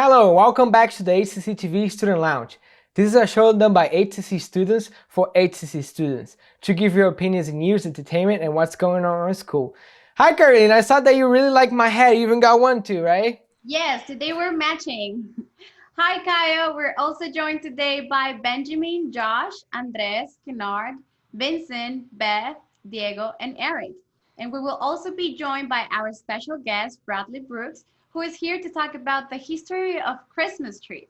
Hello, welcome back to the HCCTV Student Lounge. This is a show done by HCC students for HCC students to give your opinions in news, entertainment, and what's going on in school. Hi, Caroline. I saw that you really like my hair. You even got one too, right? Yes, today we're matching. Hi, Kyle. We're also joined today by Benjamin, Josh, Andres, Kennard, Vincent, Beth, Diego, and Eric. And we will also be joined by our special guest, Bradley Brooks, who is here to talk about the history of Christmas trees.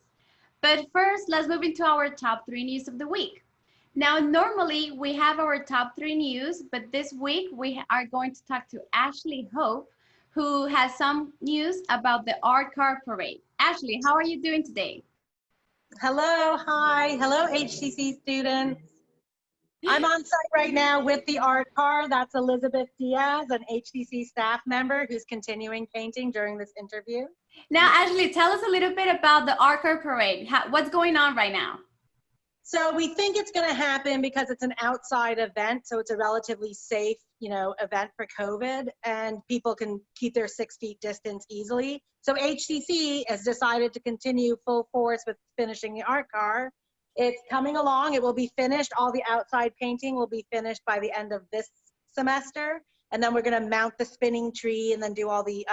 But first, let's move into our top three news of the week. Now, normally we have our top three news, but this week we are going to talk to Ashley Hope, who has some news about the art car parade. Ashley, how are you doing today? Hello, hi, hello HCC students. I'm on site right now with the art car. That's Elizabeth Diaz, an HCC staff member who's continuing painting during this interview. Now, Ashley, tell us a little bit about the art car parade. What's going on right now? So we think it's going to happen because it's an outside event, so it's a relatively safe, event for COVID, and people can keep their 6 feet distance easily. So HCC has decided to continue full force with finishing the art car. It's coming along. It will be finished. All the outside painting will be finished by the end of this semester, and then we're going to mount the spinning tree and then do all the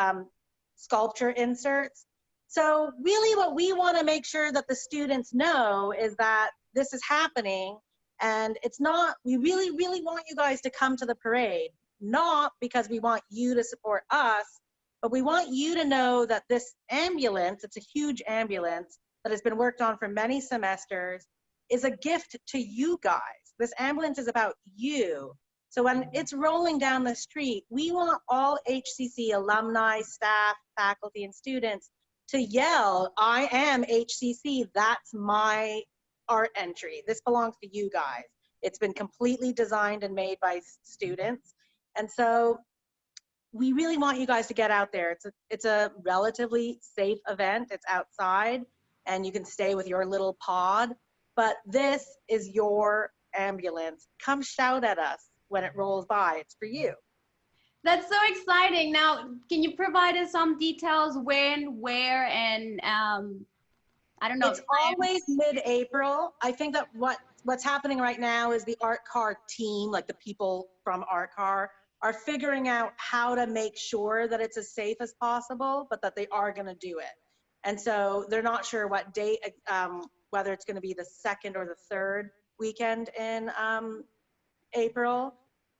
sculpture inserts. So really what we want to make sure that the students know is that this is happening, and it's not, we really want you guys to come to the parade, not because we want you to support us, but we want you to know that this ambulance, it's a huge ambulance that has been worked on for many semesters, is a gift to you guys. This ambulance is about you. So when it's rolling down the street, we want all HCC alumni, staff, faculty, and students to yell, "I am HCC, that's my art entry. This belongs to you guys." It's been completely designed and made by students. And so we really want you guys to get out there. It's a relatively safe event. It's outside and you can stay with your little pod, but this is your ambulance. Come shout at us when it rolls by. It's for you. That's so exciting. Now, can you provide us some details when, where, and I don't know. It's always mid-April. I think that what's happening right now is the art car team, like the people from art car, are figuring out how to make sure that it's as safe as possible, but that they are going to do it. And so they're not sure what date, whether it's going to be the second or the third weekend in April.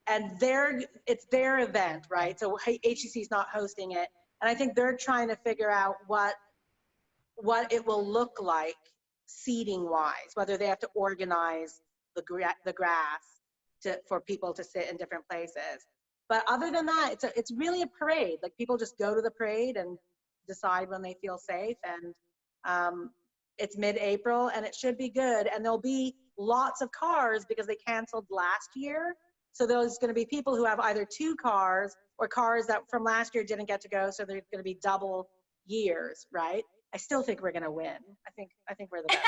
And it's their event, right? So HCC is not hosting it. And I think they're trying to figure out what it will look like seating wise, whether they have to organize the grass for people to sit in different places. But other than that, it's really a parade. Like, people just go to the parade and decide when they feel safe. And it's mid-April and it should be good. And there'll be lots of cars because they canceled last year. So there's going to be people who have either 2 cars or cars that from last year didn't get to go. So they're going to be double years, right? I still think we're going to win. I think we're the best.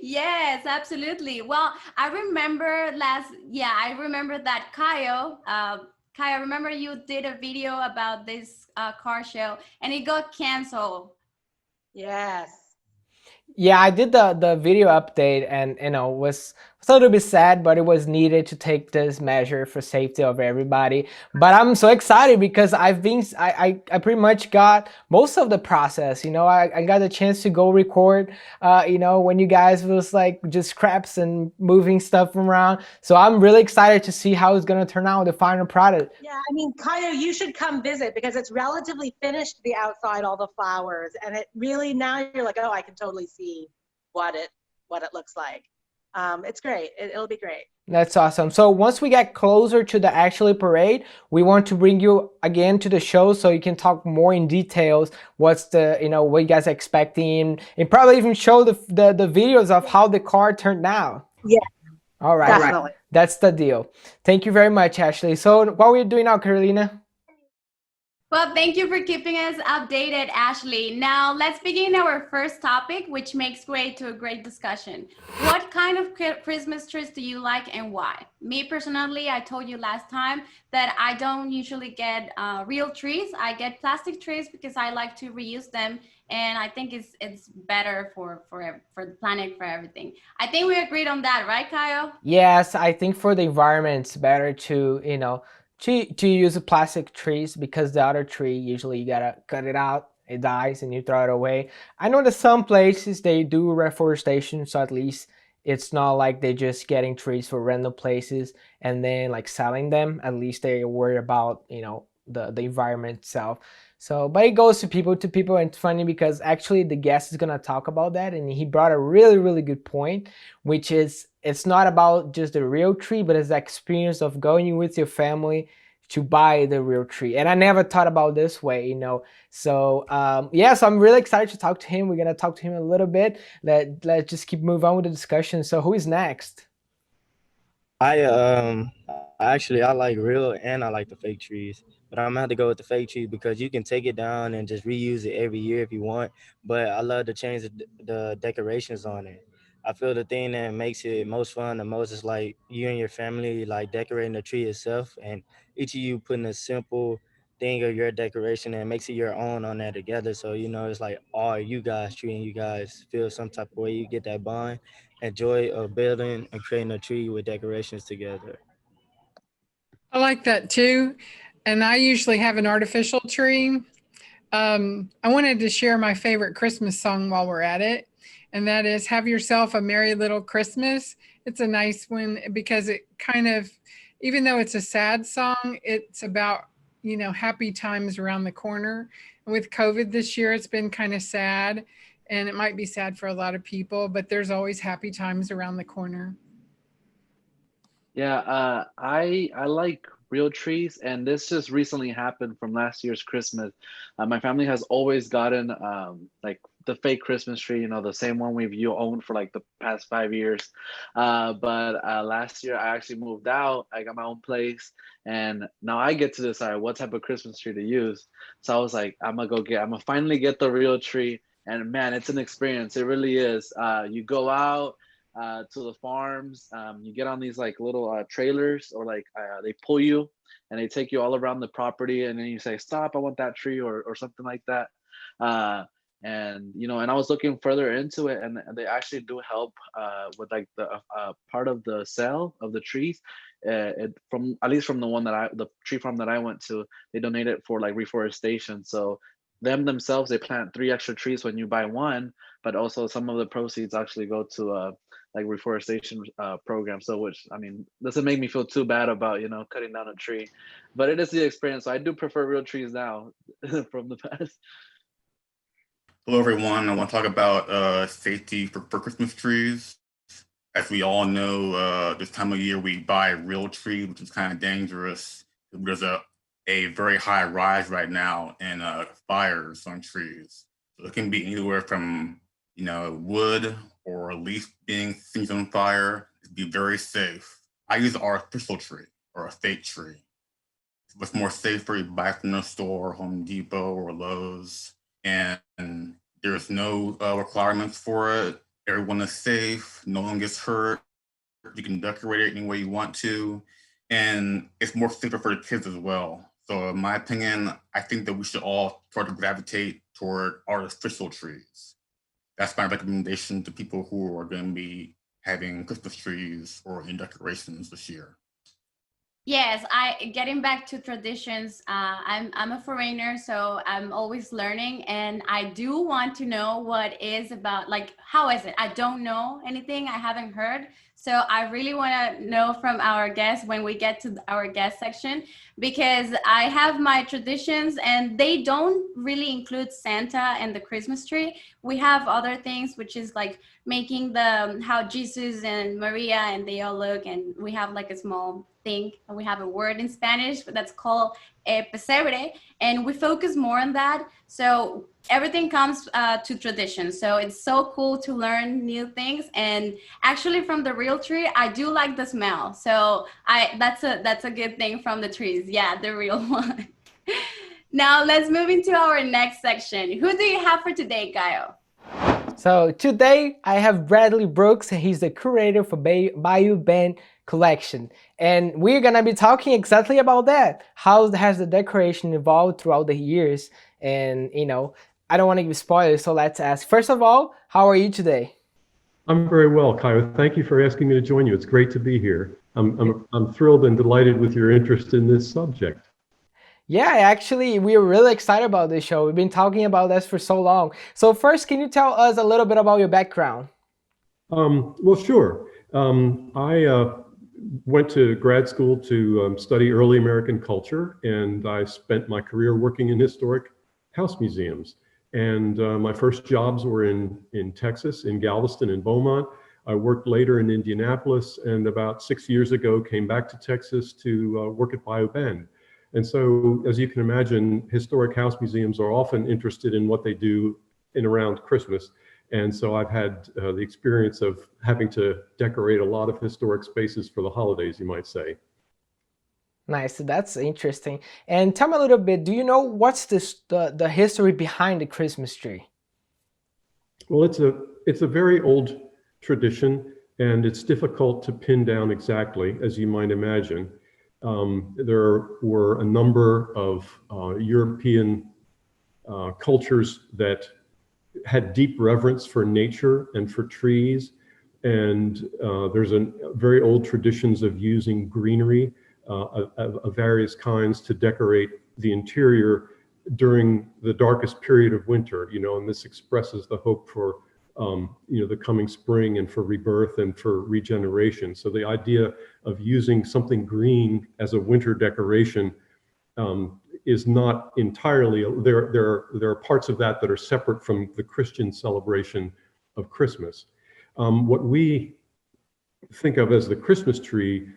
Yes, absolutely. Well, I remember that Kyle, I remember you did a video about this car show and it got canceled. Yes. Yeah, I did the video update, and was a little bit sad, but it was needed to take this measure for safety of everybody. But I'm so excited because I pretty much got most of the process. I got the chance to go record when you guys was like just scraps and moving stuff around. So I'm really excited to see how it's gonna turn out, the final product. Yeah, I mean, Kaio, you should come visit because it's relatively finished, the outside, all the flowers, and it really, now you're like, oh, I can totally see what it looks like. It's great. It'll be great. That's awesome. So once we get closer to the actual parade, we want to bring you again to the show so you can talk more in details. What's what you guys are expecting, and probably even show the videos of how the car turned out. Yeah. All right. Well, thank you for keeping us updated, Ashley. Now, let's begin our first topic, which makes way to a great discussion. What kind of Christmas trees do you like and why? Me personally, I told you last time that I don't usually get real trees. I get plastic trees because I like to reuse them, and I think it's better for the planet, for everything. I think we agreed on that, right, Kyle? Yes, I think for the environment, it's better to, to use plastic trees because the other tree, usually you gotta cut it out, it dies, and you throw it away. I know that some places they do reforestation, so at least it's not like they're just getting trees for random places and then like selling them. At least they worry about, the environment itself. So, but it goes to people, and it's funny because actually the guest is gonna talk about that, and he brought a really, really good point, which is it's not about just the real tree, but it's the experience of going with your family to buy the real tree. And I never thought about this way. So yeah, so I'm really excited to talk to him. We're gonna talk to him a little bit. Let's just keep moving on with the discussion. So who is next? I like real and I like the fake trees, but I'm gonna have to go with the fake trees because you can take it down and just reuse it every year if you want. But I love to change the decorations on it. I feel the thing that makes it most fun the most is like you and your family like decorating the tree itself, and each of you putting a simple thing of your decoration and makes it your own on that together. So it's like all you guys treating you guys feel some type of way. You get that bond and joy of building and creating a tree with decorations together. I like that too. And I usually have an artificial tree. I wanted to share my favorite Christmas song while we're at it, and that is Have Yourself a Merry Little Christmas. It's a nice one because it kind of, even though it's a sad song, it's about, happy times around the corner. And with COVID this year, it's been kind of sad, and it might be sad for a lot of people, but there's always happy times around the corner. Yeah, I like real trees, and this just recently happened from last year's Christmas. My family has always gotten like the fake Christmas tree, the same one you owned for like the past 5 years. But last year I actually moved out. I got my own place, and now I get to decide what type of Christmas tree to use. So I was like, I'm gonna finally get the real tree, and man, it's an experience. It really is. You go out to the farms. You get on these like little trailers, or like they pull you and they take you all around the property, and then you say, "Stop! I want that tree," or something like that. And I was looking further into it, and they actually do help with like the part of the sale of the trees. From at least from the tree farm that I went to, they donate it for like reforestation. So themselves, they plant 3 extra trees when you buy one, but also some of the proceeds actually go to like reforestation program. So which, I mean, doesn't make me feel too bad about cutting down a tree, but it is the experience. So I do prefer real trees now from the past. Hello, everyone. I want to talk about safety for Christmas trees. As we all know, this time of year we buy real trees, which is kind of dangerous. There's a very high rise right now in fires on trees. So it can be anywhere from wood or leaf being things on fire. To be very safe. I use an artificial tree or a fake tree. It's more safer. You buy from the store, Home Depot or Lowe's, and there's no requirements for it. Everyone is safe. No one gets hurt. You can decorate it any way you want to, and it's more safer for the kids as well. So in my opinion, I think that we should all try to gravitate toward artificial trees. That's my recommendation to people who are going to be having Christmas trees or in decorations this year. Yes, getting back to traditions. I'm a foreigner, so I'm always learning, and I do want to know what is about, like, how is it? I don't know anything. I haven't heard. So I really want to know from our guests when we get to our guest section, because I have my traditions and they don't really include Santa and the Christmas tree. We have other things, which is like making how Jesus and Maria and they all look, and we have like a small thing. We have a word in Spanish that's called pesebre, and we focus more on that. So everything comes to tradition. So it's so cool to learn new things. And actually, from the real tree, I do like the smell. So that's a good thing from the trees. Yeah, the real one. Now let's move into our next section. Who do you have for today, Caio? So today I have Bradley Brooks, and he's the curator for BAYOU Band Collection. And we're gonna be talking exactly about that. How has the decoration evolved throughout the years? And you know, I don't want to give spoilers, so let's ask. First of all, how are you today? I'm very well, Caio. Thank you for asking me to join you. It's great to be here. I'm thrilled and delighted with your interest in this subject. Yeah, actually, we're really excited about this show. We've been talking about this for so long. So first, can you tell us a little bit about your background? Well, sure. I went to grad school to study early American culture, and I spent my career working in historic house museums. And my first jobs were in Texas, in Galveston and Beaumont. I worked later in Indianapolis, and about 6 years ago came back to Texas to work at BAYOU Bend. And so, as you can imagine, historic house museums are often interested in what they do in around Christmas. And so I've had the experience of having to decorate a lot of historic spaces for the holidays, you might say. Nice, that's interesting. And tell me a little bit, do you know what's the history behind the Christmas tree? Well, it's a very old tradition, and it's difficult to pin down exactly, as you might imagine. There were a number of European cultures that had deep reverence for nature and for trees. And there's very old traditions of using greenery of various kinds to decorate the interior during the darkest period of winter, you know, and this expresses the hope for, you know, the coming spring and for rebirth and for regeneration. So the idea of using something green as a winter decoration is not entirely, there are parts of that that are separate from the Christian celebration of Christmas. What we think of as the Christmas tree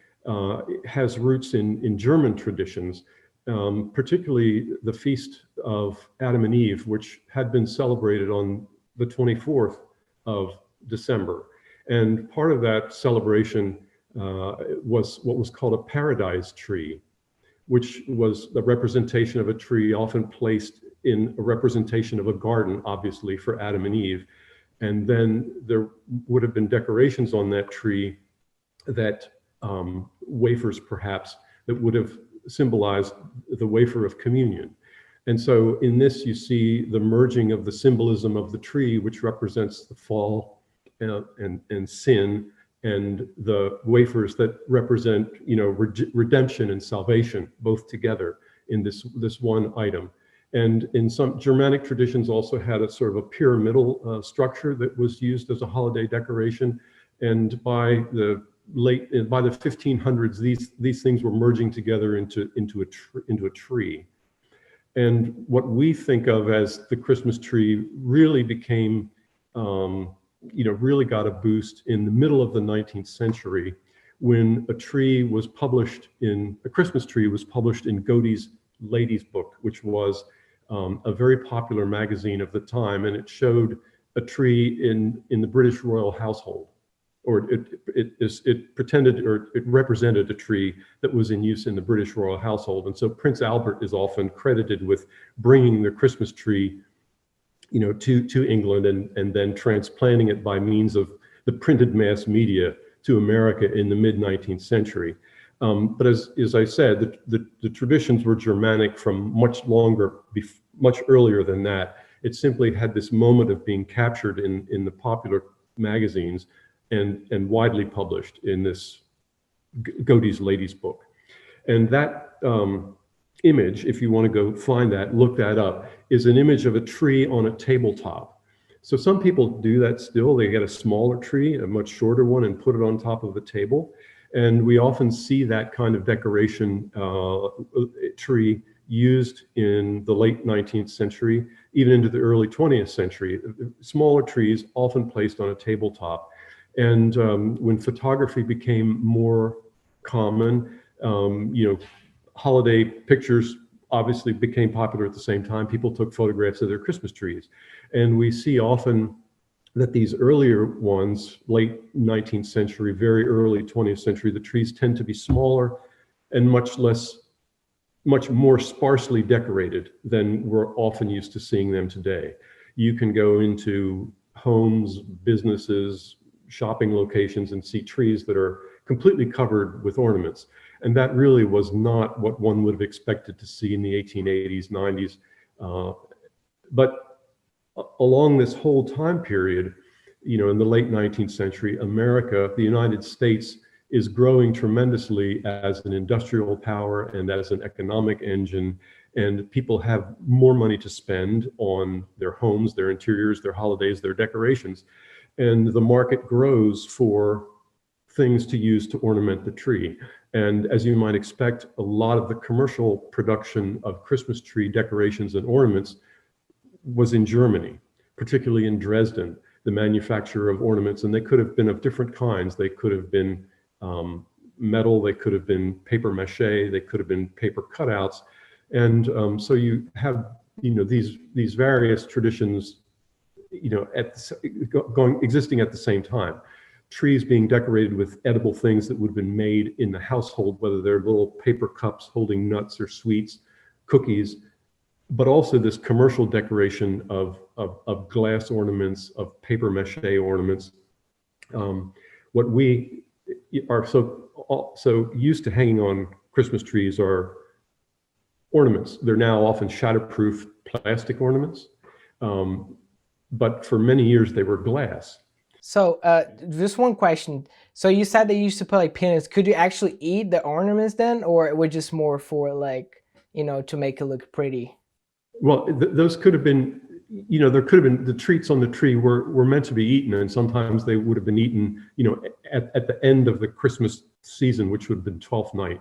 has roots in German traditions, particularly the Feast of Adam and Eve, which had been celebrated on the 24th of December. And part of that celebration was what was called a paradise tree, which was the representation of a tree often placed in a representation of a garden, obviously, for Adam and Eve. And then there would have been decorations on that tree that wafers, perhaps, that would have symbolized the wafer of communion. And so in this, you see the merging of the symbolism of the tree, which represents the fall and sin, and the wafers that represent, you know, redemption and salvation, both together in this one item. And in some Germanic traditions also had a sort of a pyramidal structure that was used as a holiday decoration. And by the 1500s, these things were merging together into a tree. And what we think of as the Christmas tree really became, you know, really got a boost in the middle of the 19th century when a Christmas tree was published in Godey's Lady's Book, which was a very popular magazine of the time, and it showed a tree in the British royal household, or it pretended, or it represented a tree that was in use in the British royal household. And so Prince Albert is often credited with bringing the Christmas tree, you know, to England and then transplanting it by means of the printed mass media to America in the mid-19th century. But as I said, the traditions were Germanic from much earlier than that. It simply had this moment of being captured in the popular magazines and widely published in this Godey's Lady's Book. And that image, if you want to go find that, look that up, is an image of a tree on a tabletop. So some people do that still. They get a smaller tree, a much shorter one, and put it on top of a table. And we often see that kind of decoration tree used in the late 19th century, even into the early 20th century. Smaller trees often placed on a tabletop. And when photography became more common, you know, holiday pictures obviously became popular at the same time. People took photographs of their Christmas trees. And we see often that these earlier ones, late 19th century, very early 20th century, the trees tend to be smaller and much less much more sparsely decorated than we're often used to seeing them today. You can go into homes, businesses, shopping locations and see trees that are completely covered with ornaments. And that really was not what one would have expected to see in the 1880s, 90s. But along this whole time period, you know, in the late 19th century, America, the United States, is growing tremendously as an industrial power and as an economic engine. And people have more money to spend on their homes, their interiors, their holidays, their decorations. And the market grows for things to use to ornament the tree. And as you might expect, a lot of the commercial production of Christmas tree decorations and ornaments was in Germany, particularly in Dresden, the manufacturer of ornaments. And they could have been of different kinds. They could have been metal, they could have been paper mache, they could have been paper cutouts. And so you have, you know, these various traditions, you know, existing at the same time. Trees being decorated with edible things that would have been made in the household, whether they're little paper cups holding nuts or sweets, cookies, but also this commercial decoration of glass ornaments, of paper mache ornaments. What we are so used to hanging on Christmas trees are ornaments. They're now often shatterproof plastic ornaments, but for many years they were glass. So just one question. So you said they used to put like peanuts. Could you actually eat the ornaments then, or it was just more for like, you know, to make it look pretty? Well, those could have been, you know, there could have been, the treats on the tree were meant to be eaten, and sometimes they would have been eaten, you know, at the end of the Christmas season, which would have been 12th night.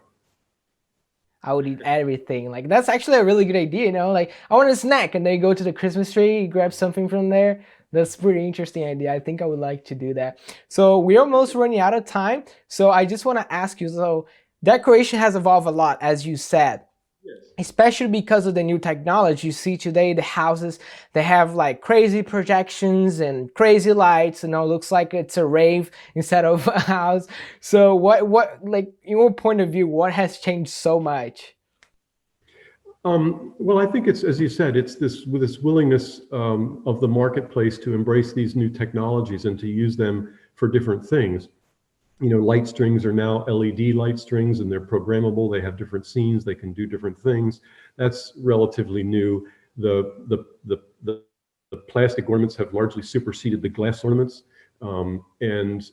I would eat everything. Like, that's actually a really good idea, you know, like I want a snack and then you go to the Christmas tree, you grab something from there. That's a pretty interesting idea. I think I would like to do that. So we're almost running out of time. So I just want to ask you, so decoration has evolved a lot, as you said. Yes. Especially because of the new technology. You see today the houses, they have like crazy projections and crazy lights, you know, looks like it's a rave instead of a house. So what like, in your point of view, what has changed so much? Well, I think it's, as you said, it's this willingness of the marketplace to embrace these new technologies and to use them for different things. You know, light strings are now LED light strings, and they're programmable. They have different scenes. They can do different things. That's relatively new. The plastic ornaments have largely superseded the glass ornaments, and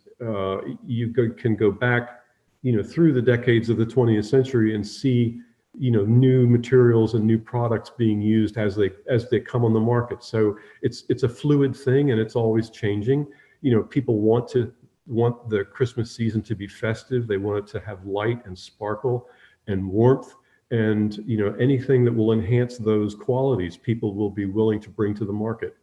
you can go back, you know, through the decades of the 20th century and see, you know, new materials and new products being used as they come on the market. So it's a fluid thing, and it's always changing. You know, people want the Christmas season to be festive. They want it to have light and sparkle and warmth, and, you know, anything that will enhance those qualities, people will be willing to bring to the market.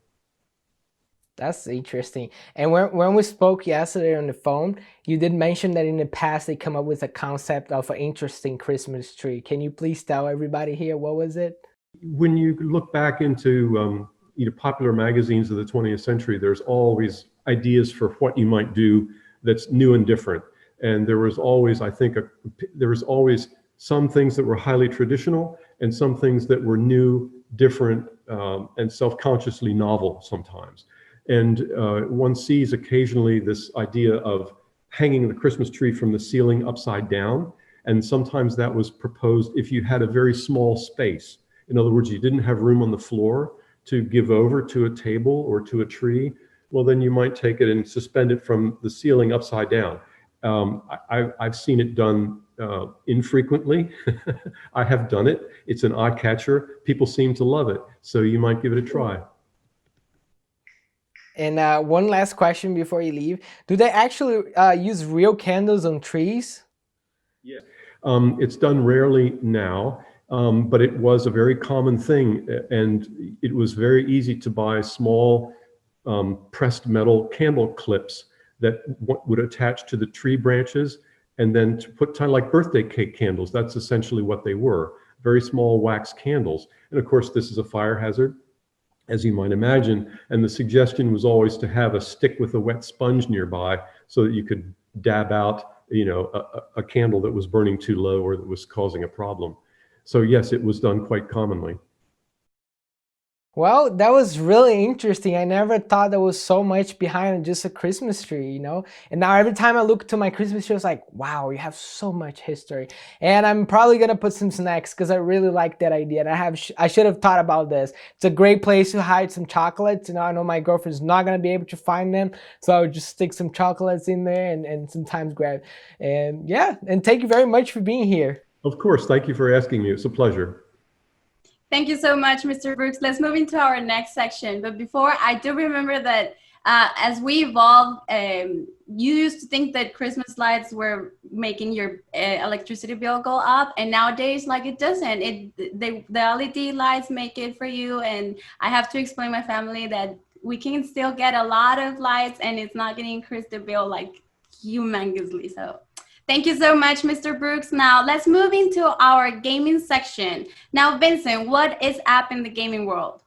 That's interesting. And when we spoke yesterday on the phone, you did mention that in the past they come up with a concept of an interesting Christmas tree. Can you please tell everybody here, what was it? When you look back into you know, popular magazines of the 20th century, there's always ideas for what you might do that's new and different. And there was always, I think, there was always some things that were highly traditional and some things that were new, different, and self-consciously novel sometimes. And one sees occasionally this idea of hanging the Christmas tree from the ceiling upside down. And sometimes that was proposed if you had a very small space. In other words, you didn't have room on the floor to give over to a table or to a tree. Well, then you might take it and suspend it from the ceiling upside down. I've seen it done infrequently. I have done it. It's an eye catcher. People seem to love it. So you might give it a try. And one last question before you leave. Do they actually use real candles on trees? Yeah. It's done rarely now, but it was a very common thing. And it was very easy to buy small pressed metal candle clips that would attach to the tree branches, and then to put kind of like birthday cake candles. That's essentially what they were, very small wax candles. And of course, this is a fire hazard, as you might imagine. And the suggestion was always to have a stick with a wet sponge nearby so that you could dab out, you know, a candle that was burning too low or that was causing a problem. So yes, it was done quite commonly. Well, that was really interesting. I never thought there was so much behind just a Christmas tree, you know? And now every time I look to my Christmas tree, it's like, wow, you have so much history. And I'm probably gonna put some snacks because I really like that idea. And I should have thought about this. It's a great place to hide some chocolates. You know, I know my girlfriend's not gonna be able to find them, so I would just stick some chocolates in there and sometimes grab. And yeah, and thank you very much for being here. Of course, thank you for asking me. It's a pleasure. Thank you so much, Mr. Brooks. Let's move into our next section. But before, I do remember that as we evolved, you used to think that Christmas lights were making your electricity bill go up, and nowadays, like, it doesn't. The LED lights make it for you, and I have to explain my family that we can still get a lot of lights, and it's not going to increase the bill like humongously. So thank you so much, Mr. Brooks. Now let's move into our gaming section. Now, Vincent, what is up in the gaming world?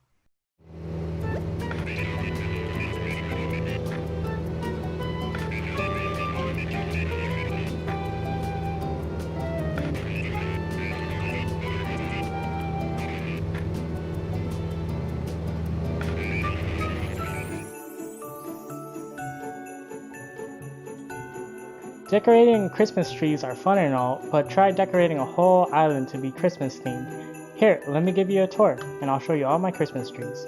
Decorating Christmas trees are fun and all, but try decorating a whole island to be Christmas themed. Here, let me give you a tour, and I'll show you all my Christmas trees.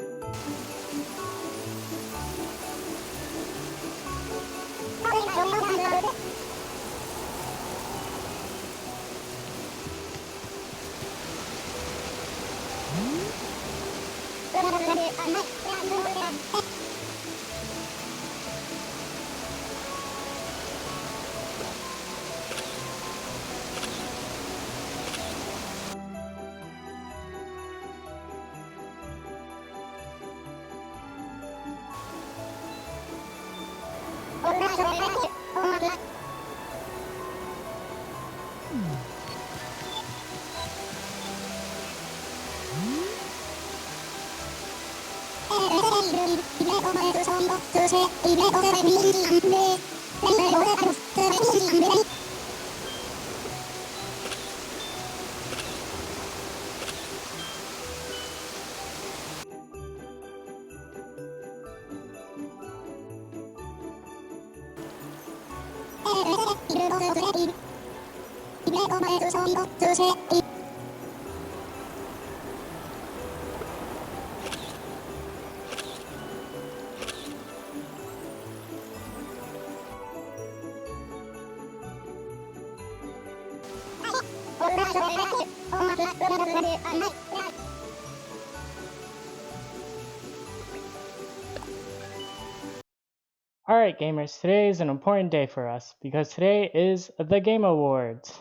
Alright gamers, today is an important day for us because today is the Game Awards.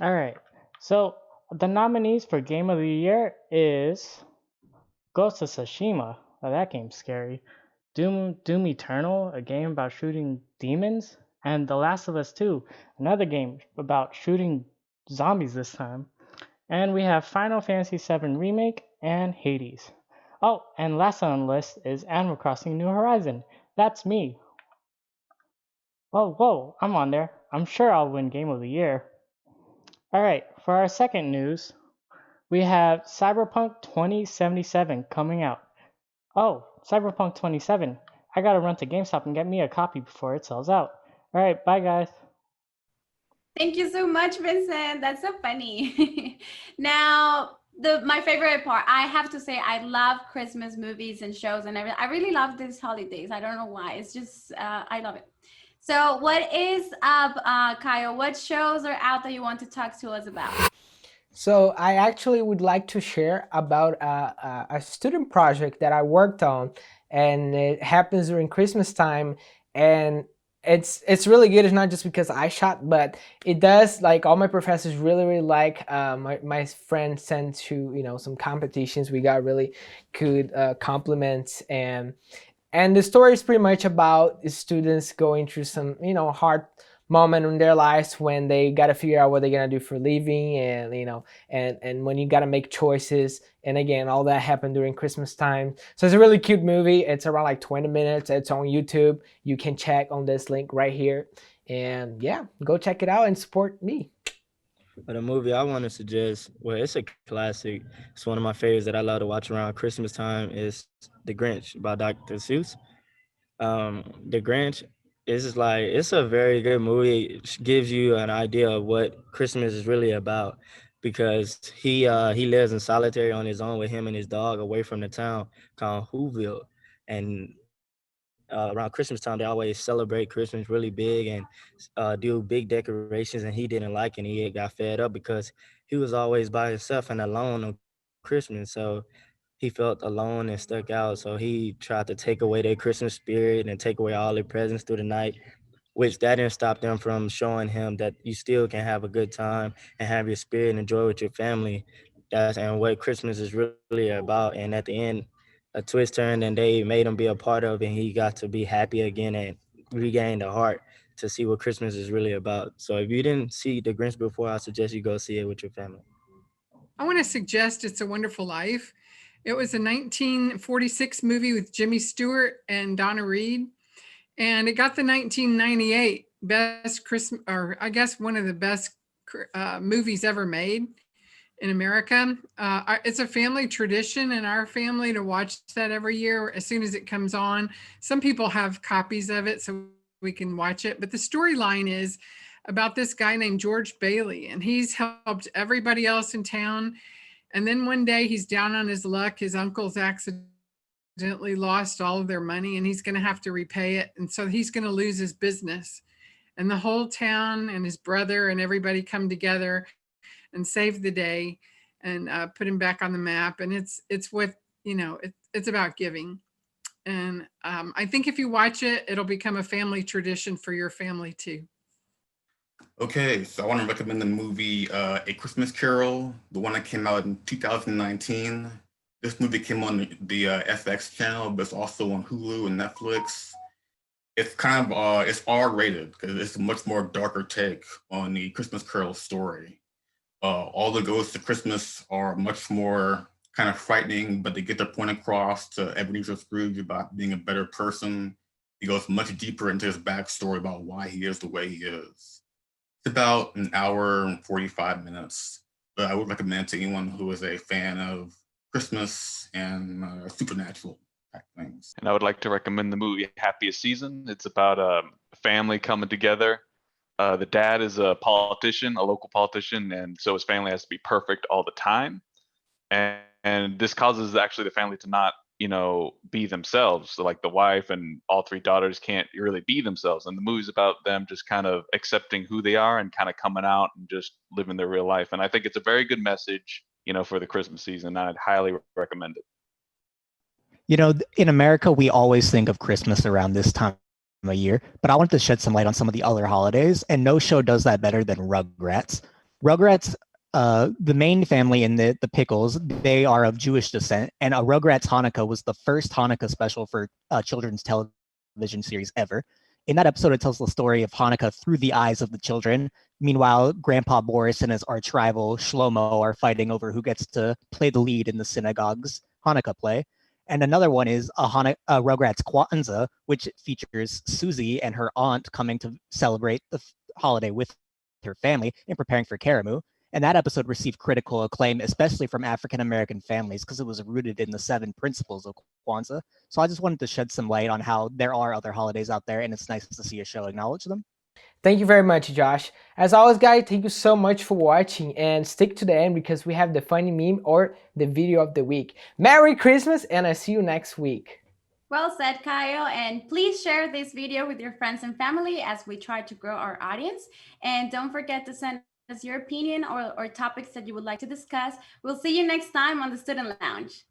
Alright, so the nominees for Game of the Year is Ghost of Tsushima, oh that game's scary, Doom Eternal, a game about shooting demons, and The Last of Us 2, another game about shooting zombies this time. And we have Final Fantasy VII Remake and Hades. Oh, and last on the list is Animal Crossing New Horizon. That's me. Whoa, I'm on there. I'm sure I'll win Game of the Year. Alright, for our second news, we have Cyberpunk 2077 coming out. Oh, Cyberpunk 27. I gotta run to GameStop and get me a copy before it sells out. Alright, bye guys. Thank you so much, Vincent. That's so funny. Now, my favorite part, I have to say, I love Christmas movies and shows and everything. I really love these holidays. I don't know why. It's just, I love it. So what is up, Kyle? What shows are out that you want to talk to us about? So I actually would like to share about a student project that I worked on, and it happens during Christmas time, and it's really good. It's not just because I shot, but it does, like, all my professors really like. My friend sent to some competitions. We got really good compliments, and the story is pretty much about the students going through some hard moment in their lives when they got to figure out what they're gonna do for a living, and when you got to make choices. And again, all that happened during Christmas time. So it's a really cute movie. It's around like 20 minutes. It's on YouTube. You can check on this link right here, and yeah, go check it out and support me. But a movie I want to suggest, well, it's a classic. It's one of my favorites that I love to watch around Christmas time. Is The Grinch by Dr. Seuss. The Grinch is just like it's a very good movie. It gives you an idea of what Christmas is really about because he lives in solitary on his own with him and his dog away from the town called Whoville. And around Christmas time, they always celebrate Christmas really big and do big decorations. And he didn't like it. And he got fed up because he was always by himself and alone on Christmas. So he felt alone and stuck out. So he tried to take away their Christmas spirit and take away all their presents through the night, which that didn't stop them from showing him that you still can have a good time and have your spirit and enjoy with your family. That's and what Christmas is really about. And at the end, a twist turned and they made him be a part of it and he got to be happy again and regain the heart to see what Christmas is really about. So if you didn't see The Grinch before, I suggest you go see it with your family. I want to suggest It's a Wonderful Life. It was a 1946 movie with Jimmy Stewart and Donna Reed. And it got the 1998 best Christmas, or I guess one of the best movies ever made in America. It's a family tradition in our family to watch that every year as soon as it comes on. Some people have copies of it so we can watch it. But the storyline is about this guy named George Bailey, and he's helped everybody else in town. And then one day he's down on his luck. His uncle's accidentally lost all of their money and he's going to have to repay it. And so he's going to lose his business. And the whole town and his brother and everybody come together and save the day and put him back on the map. And it's what, it's about giving. And I think if you watch it, it'll become a family tradition for your family too. Okay, so I want to recommend the movie A Christmas Carol, the one that came out in 2019. This movie came on the FX channel, but it's also on Hulu and Netflix. It's kind of it's R-rated because it's a much more darker take on the Christmas Carol story. All the ghosts of Christmas are much more kind of frightening, but they get their point across to Ebenezer Scrooge about being a better person. He goes much deeper into his backstory about why he is the way he is. It's about an hour and 45 minutes, but I would recommend to anyone who is a fan of Christmas and supernatural type things. And I would like to recommend the movie Happiest Season. It's about a family coming together. The dad is a politician, a local politician, and so his family has to be perfect all the time. And this causes actually the family to not, be themselves. So like the wife and all three daughters can't really be themselves. And the movie's about them just kind of accepting who they are and kind of coming out and just living their real life. And I think it's a very good message, for the Christmas season. I'd highly recommend it. In America, we always think of Christmas around this time of year, but I wanted to shed some light on some of the other holidays, and no show does that better than Rugrats. Rugrats, the main family in the Pickles, they are of Jewish descent, and a Rugrats Hanukkah was the first Hanukkah special for a children's television series ever. In that episode, it tells the story of Hanukkah through the eyes of the children. Meanwhile, Grandpa Boris and his arch rival Shlomo are fighting over who gets to play the lead in the synagogue's Hanukkah play. And another one is a Rugrats Kwanzaa, which features Susie and her aunt coming to celebrate the holiday with her family and preparing for Karamu. And that episode received critical acclaim, especially from African-American families, because it was rooted in the 7 principles of Kwanzaa. So I just wanted to shed some light on how there are other holidays out there, and it's nice to see a show acknowledge them. Thank you very much, Josh. As always, guys, thank you so much for watching, and stick to the end because we have the funny meme or the video of the week. Merry Christmas, and I see you next week. Well said, Kayo, and please share this video with your friends and family as we try to grow our audience. And don't forget to send us your opinion or topics that you would like to discuss. We'll see you next time on the Student Lounge.